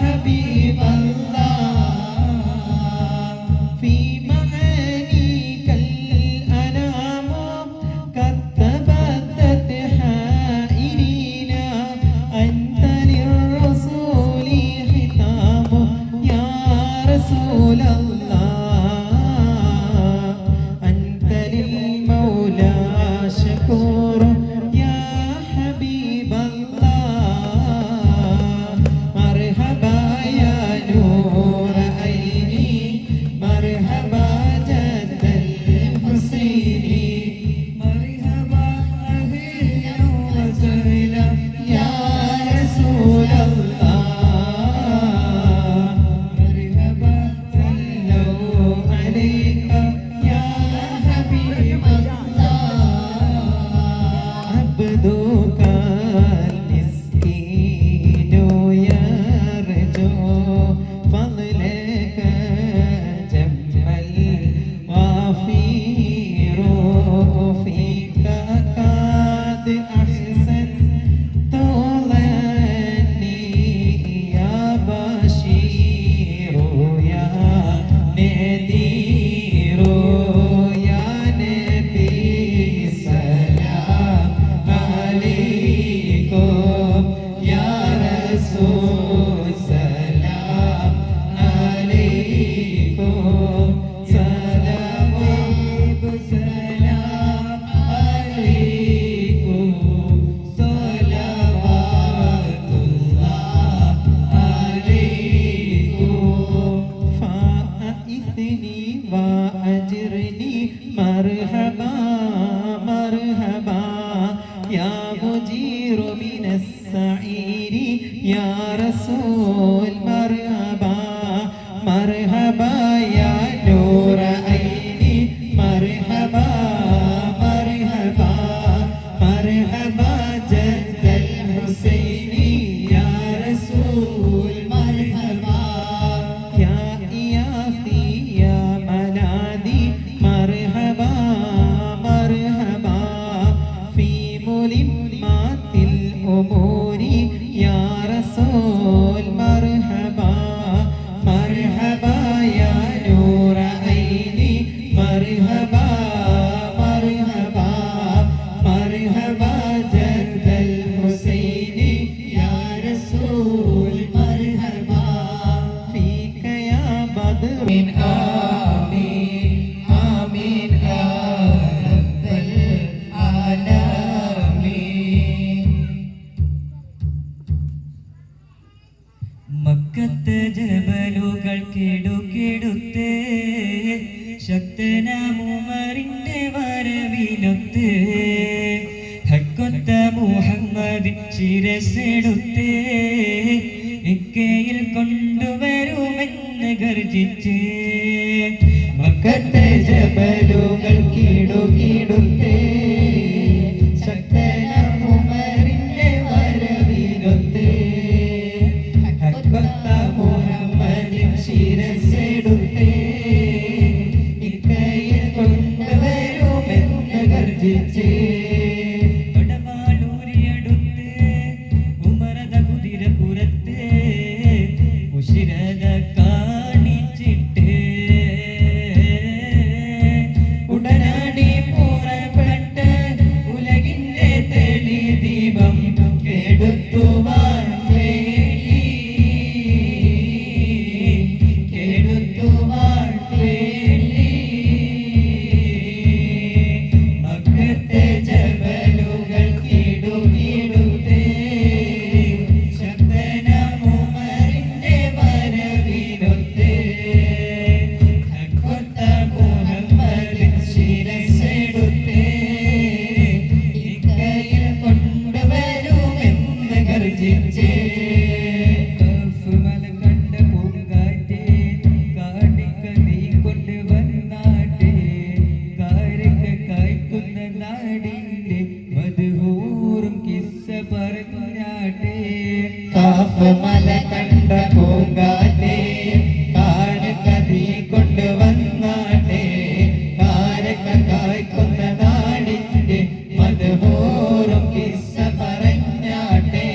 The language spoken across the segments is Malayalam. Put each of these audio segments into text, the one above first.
حبيب മക്കത്തെ ജബലുകൾ കിടുകിടുത്ത് ശക്തനാമുമറിന്റെ വരവിനൊത്ത് ഹക്കൊത്ത മുഹമ്മദ് ശിരസെടുത്ത് ഇക്കയിൽ കൊണ്ടുവരുമെന്ന് ഗർജിച്ച് മക്കത്തെ ജബലുകൾ കിടുകിടുത്ത് ശക്തനാമുമറിന്റെ വരവിനൊത്ത് ഹക്കൊത്ത മുഹമ്മദ് ശിരസെടുത്ത് ഇക്കയിൽ കൊണ്ടുവരുമെന്ന് ഗർജിച്ച് മല കണ്ട പൂങ്കാറ്റേ കാരക്ക നീ കൊണ്ടുവന്നാട്ടെ കാരക്ക കായ്ക്കുന്ന നാടിന്റെ മധുഹൂറും കിസ്സ പറഞ്ഞാട്ടെ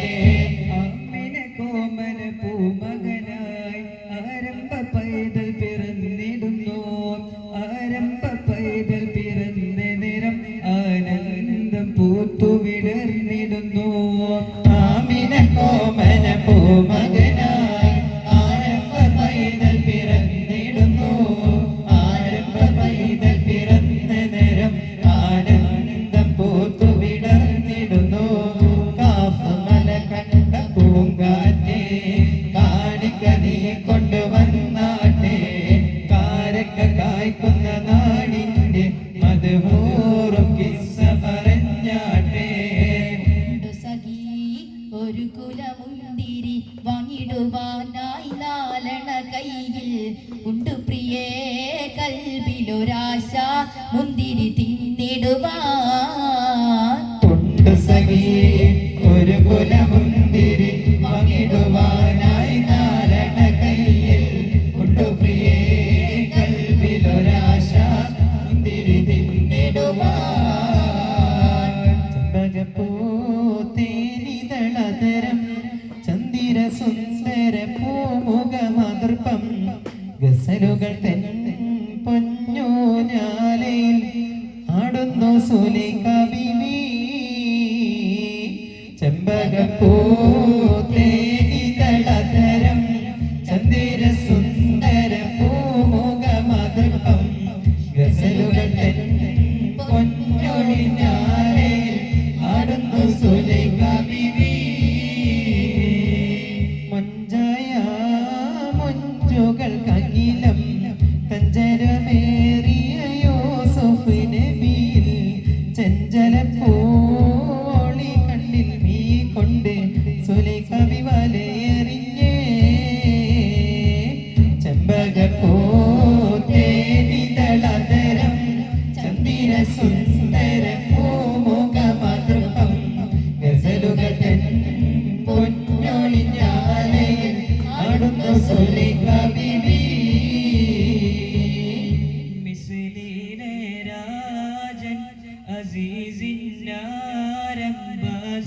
അമ്മിന കോമന പൂമകനായി ആരംഭ പൈതൽ പിറന്നിടുന്നു ആരംഭ പൈതൽ പിറന്ന നിറം ആനന്ദം പൂത്തുവിടർന്നിടുന്നു ആമിന കോമന പൂമകനായി ആരംഭ പൈതൽ പിറന്നിടുന്നു ആരംഭ പൈതൽ പിറന്ന നേരം ആനന്ദം പൂത്തു വിടർന്നിടുന്നു കാഫമല കണ്ട പൂങ്കാറ്റേ കാണിക്ക നീ കൊണ്ടുവന്നാട്ടെ കാരക്ക കായ്ക്കുന്ന നാടിന്റെ മധുഹൂറും കിസ്സ പറഞ്ഞാട്ടെ ഒരു കുലമുന്തിരി വാങ്ങിടുവാനായി നാലണ കയ്യിൽ ഉണ്ടു പ്രിയേ കൽബിലൊരാശ മുന്തിരി തിന്നിടുവാൻ ഉണ്ട് സഖി ഒരു കുലമുന്തിരി വാങ്ങിടുവാനായി നാലണ കയ്യിൽ ഉണ്ടു പ്രിയേ കൽബിലൊരാശ മുന്തിരി തിന്നിടുവാൻ സുന്ദര പൂമുഖമതർപ്പം ഗസലുകൾ തൻ പൊന്നൂഞ്ഞാലയിൽ ആടുന്നു സുലൈഖ ബീവി ചെമ്പകപ്പൂ തേനിതളതരം ചന്ദിര സുന്ദര പൂമുഖമതർപ്പം ഗസലുകൾ തൻ പൊന്നൂഞ്ഞാലയിൽ ആടുന്നു സുലൈഖ ബീവി ുകൾക്കകിലം തഞ്ചരമേറിയ യൂസുഫ് നബിയിൽ ചഞ്ചലപ്പോളി കണ്ണിൽ നീ കൊണ്ട് സുലൈഖ വിവലയെറിഞ്ഞേ ചെമ്പകപ്പൂ തേനിതളതരം ചന്ദിര സുന്ദര പൂമുഖമതൃപ്പം ഗസലുകൾ തൻ പൊന്നൊളിഞ്ഞാലയിൽ ആടുന്നു സുലൈഖ ബീവി മിസ്ലിനെ രാജൻ അസീസിന്നാരംഭ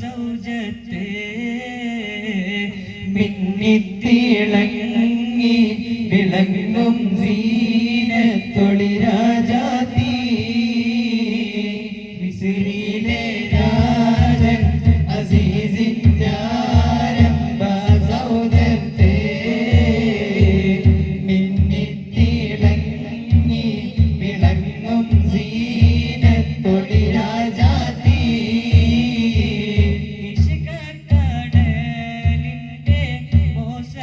സൗജത്തെ മിന്നിത്തിളങ്ങി വിളങ്ങും സീനത്തൊളി രാജാതി മിസ്ലിനെ രാജൻ അസീസിന്നാരംഭ സൗജത്തെ മിന്നിത്തിളങ്ങി വിളങ്ങും സീനത്തൊളി രാജാതി ഇഷ്കക്കടലിന്റെ മോസ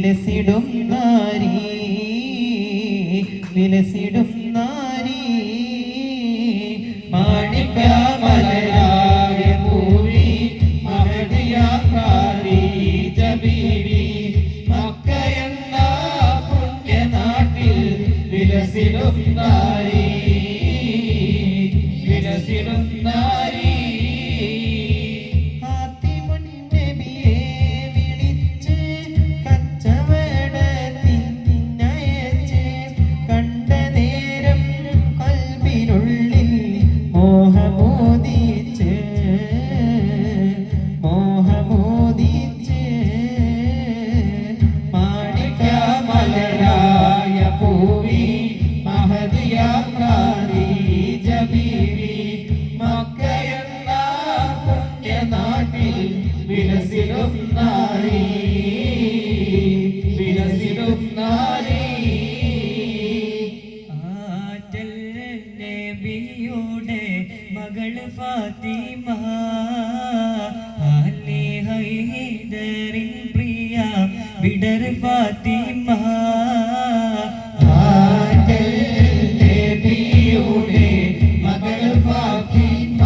വിലസിടും നാരി വിലസിടും നാരി മാണിക്ക മലരായ പൂവി മഹദിയാകാരി ജബീവി മക്കയെന്ന പുണ്യനാട്ടിൽ വിലസിടും നാരി വിലസിടും നാരി വിലസിടും നാരി വിലസിടും നാരി ആറ്റൽ നബിയുടെ മകൾ ഫാത്തിമ ആലി ഹൈദറിൻ പ്രിയ വിടർ ഫാത്തിമ ആറ്റൽ നബിയുടെ മകൾ ഫാത്തിമ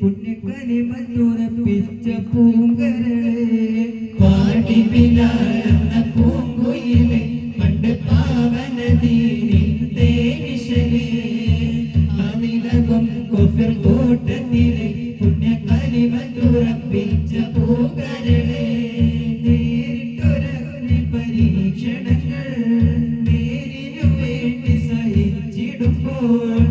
പുണ്യക്കലിമത്തുറപ്പിച്ച പൂങ്കരളെ പാടി ബിലാലെന്ന പൂങ്കുയിലെ പണ്ട് പാവനദീനിൽ തേനിശലേ അതിലകം കുഫർ കൂട്ടത്തിലെ പുണ്യക്കലിമത്തുറപ്പിച്ച പൂങ്കരളെ നേരിട്ടൊരഗ്നി പരീക്ഷണങ്ങൾ നേരിനു വേണ്ടി സഹിച്ചിടുമ്പോൾ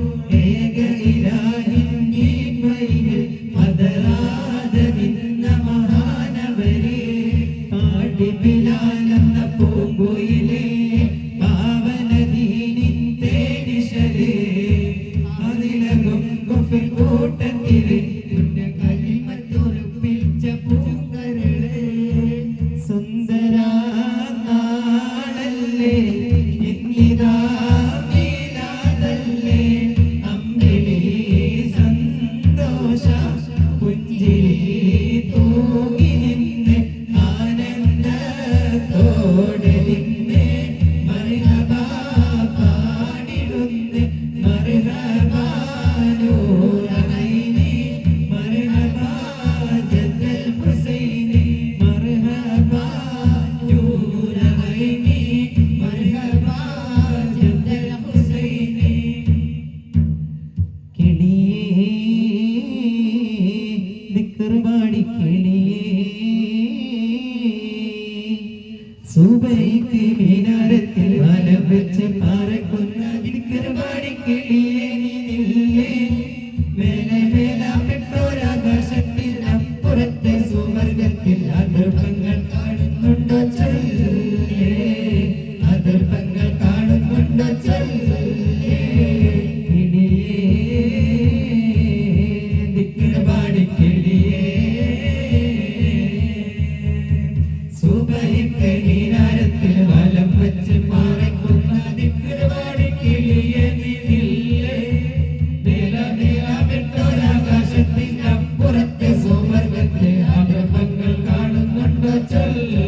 ബിലാലെന്ന പൂങ്കുയിലെ പാവനദീനിൻ തേനിശലേ അതിലകം കുഫർ കൂട്ടത്തിലെ പുണ്യക്കലിമത്തുറപ്പിച്ച പൂങ്കരളെ സുന്ദര നാളല്ലേ ഇന്നിതാ മീലാദല്ലേ അമ്പിളി സന്തോഷ പുഞ്ചിരി തൂകി നിന്ന് ആനന്ദത്തോടെ മർഹബാ പാടിടുന്ന് മർഹബാ നൂറൈനി മർഹബാ ജദ്ദൽ ഹുസൈനി മർഹബാ നൂറൈനി മർഹബാ ജദ്ദൽ ഹുസൈനി കിളിയേ ദിക്ർവാടി കിളിയേ സുബൈക്ക് മിനാരത്തിൽ വലം വെച്ച് പറക്കുന്ന ദിക്ർവാടി കിളിയേ നിന്നില്ലേ മേലെ മേലാപ്പെട്ടോരാകാശത്തിൽ അപ്പുറത്തെ സുവർഗത്തിൽ അതിർപ്പങ്ങൾ കാണുന്നുണ്ടോ ചൊല്ലേ അതിർപ്പങ്ങൾ കാണുന്നുണ്ടോ ചൊല്ലേ കിളിയേ ദിക്ർവാടി കിളിയേ സുബൈക്ക് മിനാരത്തിൽ വലം വെച്ച് പറക്കുന്ന ദിക്ർവാടി കിളിയേ നിന്നില്ലേ മേലാപ്പെട്ടോരാകാശത്തിൽ അപ്പുറത്തെ സുവർഗത്തിൽ അതിർപ്പങ്ങൾ കാണുന്നുണ്ടോ ചൊല്ലേ